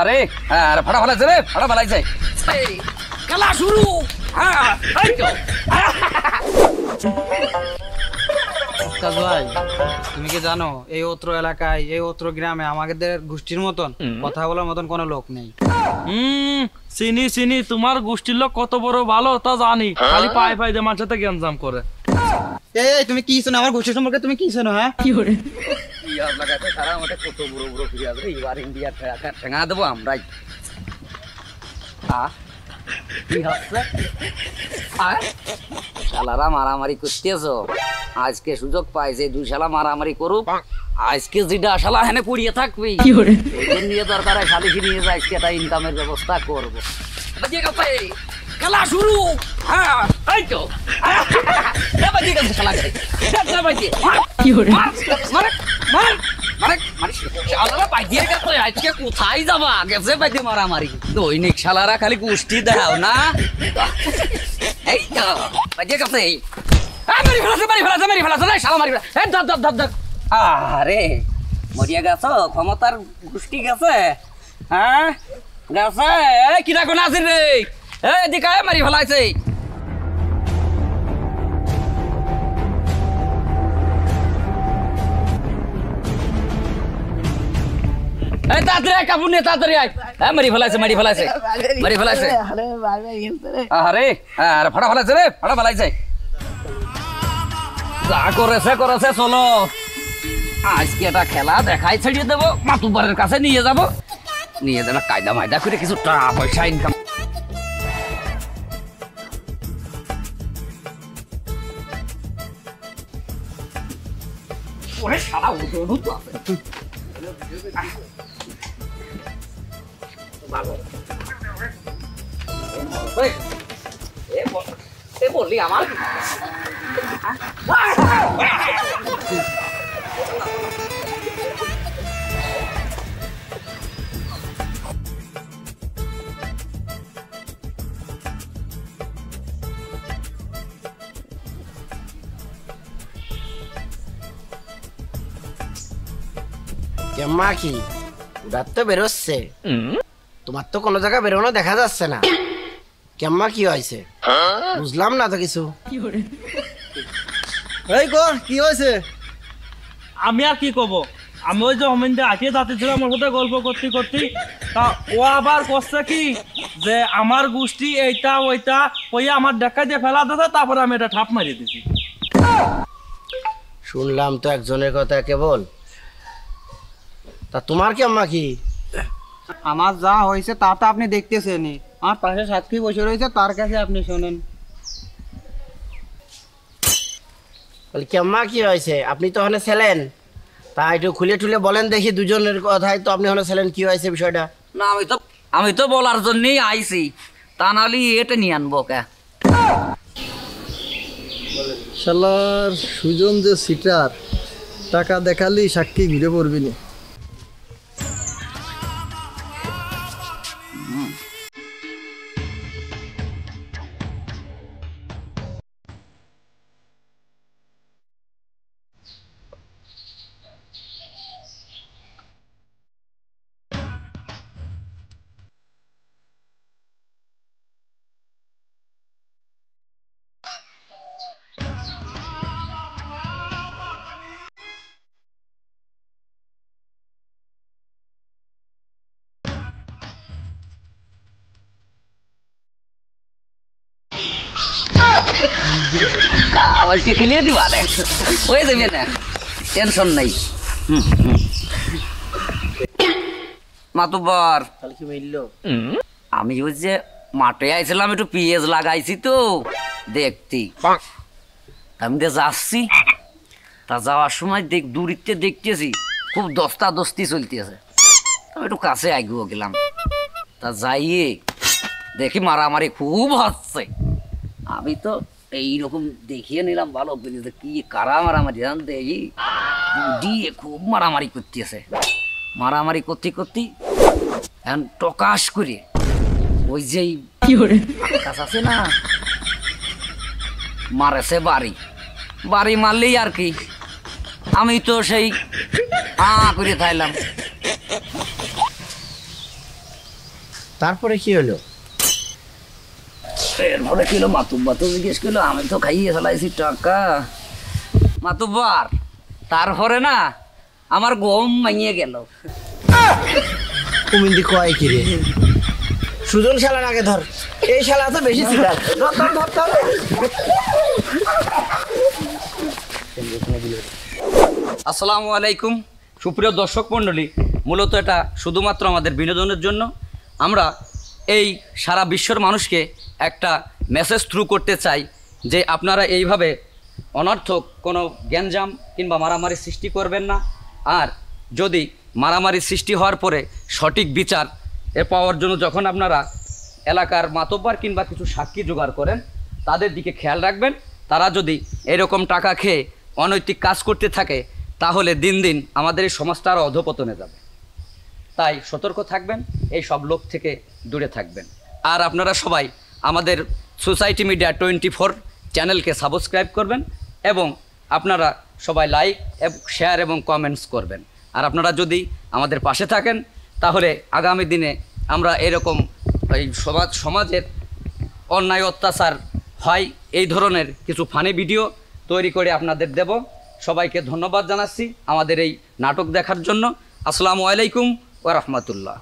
আরে আরে ফাটা ফেলাইছে রে, ফাটা ফেলাইছে। খেলা শুরু। ভাই তুমি কি জানো এই অত্র এলাকায় এই অত্র গ্রামে আমাদের গোষ্ঠীর মতন কথা বলার মতন কোনো লোক নেই। চিনি চিনি, তোমার গোষ্ঠীর লোক কত বড় ভালো তা জানি, খালি পায়ে পায়ে দিয়ে মানুষের সাথে গ্যাঞ্জাম করে। এই তুমি কি শোনো আমার গোষ্ঠী সম্পর্কে, তুমি কি শোনো? হ্যাঁ কি করে লাগাতে সারা আমাদের কত বড় বড় ফিরে আসবে, এবার ইন্ডিয়া ঠেঙা দেবো আমরাই। কি হচ্ছে? শালারা মারামারি করতেছ, আজকে সুযোগ পাইছে দুই শালা মারামারি করুক, আজকে যেটা শালা হেনে পড়িয়ে থাকবি নিয়ে দরকার শালিখি নিয়ে যায়, আজকে একটা ইনকামের ব্যবস্থা করবো। খেলা শুরু। আজকে কোথায় যাবা? গেছে পাইতে মারামারি, দৈনিক শালারা খালি গোষ্ঠী দাও না। এই তো বাজে গেছে, মারি ফেলাছে মারি ফেলাছে মারি ফেলাছে না শালা মারি ফেলা। ধর ধর ধর ধর। আরে মরিয়া গেছ, ক্ষমতার গোষ্ঠী গেছে। হ্যাঁ গেছে, কিরা কোন আছে রে? এদিকে মারি ফেলাইছে। তাড়াতাড়ি কাপড় নিয়ে তাড়াতাড়ি আয়। মারি ফেলাইছে মারি ফেলাইছে মারি ফেলাইছে। আরে আরে ফাটা ফেলাইছে রে, ফাটা ফেলাইছে। যা করেছে করেছে, চলো আজকে একটা খেলা দেখাই ছাড়িয়ে দেবো, মাতুবারের কাছে নিয়ে যাবো, নিয়ে যাবে কায়দা মায়দা করে কিছু টাকা পয়সা ইনকাম। ওরে সারা উঠো তো আছে বললি আমার কেম্মা কি রাত তো বেরোচ্ছে, তোমার তো কোনো জায়গায় বেরোনো দেখা যাচ্ছে না। কেম্মা কি হয়েছে বুঝলাম না তো কিছু। এই গো কি হয়েছে? আমি আর কি কব, আমি ওই যে অমিন আটিয়ে যাচ্ছিলাম ওর সাথে গল্প করতে করতে, তা ও আবার করছে কি যে আমার গোষ্ঠী এইটা ওইটা ওই আমার দেখা দিয়ে ফেলা দিতে, তারপরে আমি এটা ঠাপ মারিয়ে দিছি। শুনলাম তো একজনের কথা কেবল, তা তোমার কেম্মা কি? আমার যা হয়েছে তা তো আপনি দেখতেছেনই, আমার পাশে সাক্ষী বসে রয়েছে, তার কাছে আপনি শোনেন। কেম্মা কি হয়েছে? আপনি তো ওখানে ছিলেন, তা একটু খুলে টুলে বলেন দেখি, দুজনের কথাই তো আপনি ওখানে ছিলেন, কি হয়েছে বিষয়টা? না আমি তো বলার জন্যই আইছি, তা নাহলে এটা নিয়ে আনবো কে। শালার সুজন যে সিটার, টাকা দেখালি সাক্ষী ঘুরে পড়বি না। আজকে খেলিয়ে দিবা হয়ে যাবে না, টেনশন নাই। মাতুব্বর কি বললো? আমি ওই যে মাঠে আইছিলাম, একটু পেঁয়াজ লাগাইছি তো দেখতি, আমি তো যাচ্ছি, তা যাওয়ার সময় দূরিতে দেখতেছি খুব দস্তা দস্তি চলতেছে, আমি একটু কাছে আগিয়ে গেলাম, তা যাইয়ে দেখি মারামারি খুব হচ্ছে। আমি তো এইরকম দেখিয়ে নিলাম ভালো করে যে কি কারা মারামারি, জানতে দিয়ে খুব মারামারি করতেছে, মারামারি করতে করতে এখন টকাশ করে ওই যে আকাশ আছে না, মারেছে বাড়ি, বাড়ি মারলেই আর কি, আমি তো সেই করে থাইলাম। তারপরে কি হলো? এরপরে কি হলো, মাতুব্বার তো জিজ্ঞেস করলো, আমি তো খাইয়ে ফেলাইছি টাকা। মাতুব্বার তারপরে না আমার গম ভাঙিয়ে গেল। কুমিন্দি কয় কি রে? সুজন শালার আগে ধর, এই শালা তো বেশি সিটার। ধর ধর ধর ধর। আসসালামু আলাইকুম সুপ্রিয় দর্শক মণ্ডলী, মূলত এটা শুধুমাত্র আমাদের বিনোদনের জন্য। আমরা এই সারা বিশ্বর মানুষকে একটা মেসেজ থ্রু করতে চাই যে আপনারা এইভাবে অনর্থক কোনো গ্যাঞ্জাম কিংবা মারামারি সৃষ্টি করবেন না। আর যদি মারামারি সৃষ্টি হওয়ার পরে সঠিক বিচার পাওয়ার জন্য যখন আপনারা এলাকার মাতব্বর কিংবা কিছু সাক্ষী জোগাড় করেন, তাদের দিকে খেয়াল রাখবেন। তারা যদি এরকম টাকা খেয়ে অনৈতিক কাজ করতে থাকে তাহলে দিন দিন আমাদের এই সমাজটা আরও অধপতনে যাবে। তাই সতর্ক থাকবেন, এই সব লোক থেকে দূরে থাকবেন। আর আপনারা সবাই আমাদের সোসাইটি মিডিয়া 24 চ্যানেলকে সাবস্ক্রাইব করবেন এবং আপনারা সবাই লাইক শেয়ার এবং কমেন্টস করবেন। আর আপনারা যদি আমাদের পাশে থাকেন তাহলে আগামী দিনে আমরা এরকম এই সমাজের অন্যায় অত্যাচার হয় এই ধরনের কিছু ফানি ভিডিও তৈরি করে আপনাদের দেব। সবাইকে ধন্যবাদ জানাচ্ছি আমাদের এই নাটক দেখার জন্য। আসসালামু আলাইকুম ওয়া রাহমাতুল্লাহ।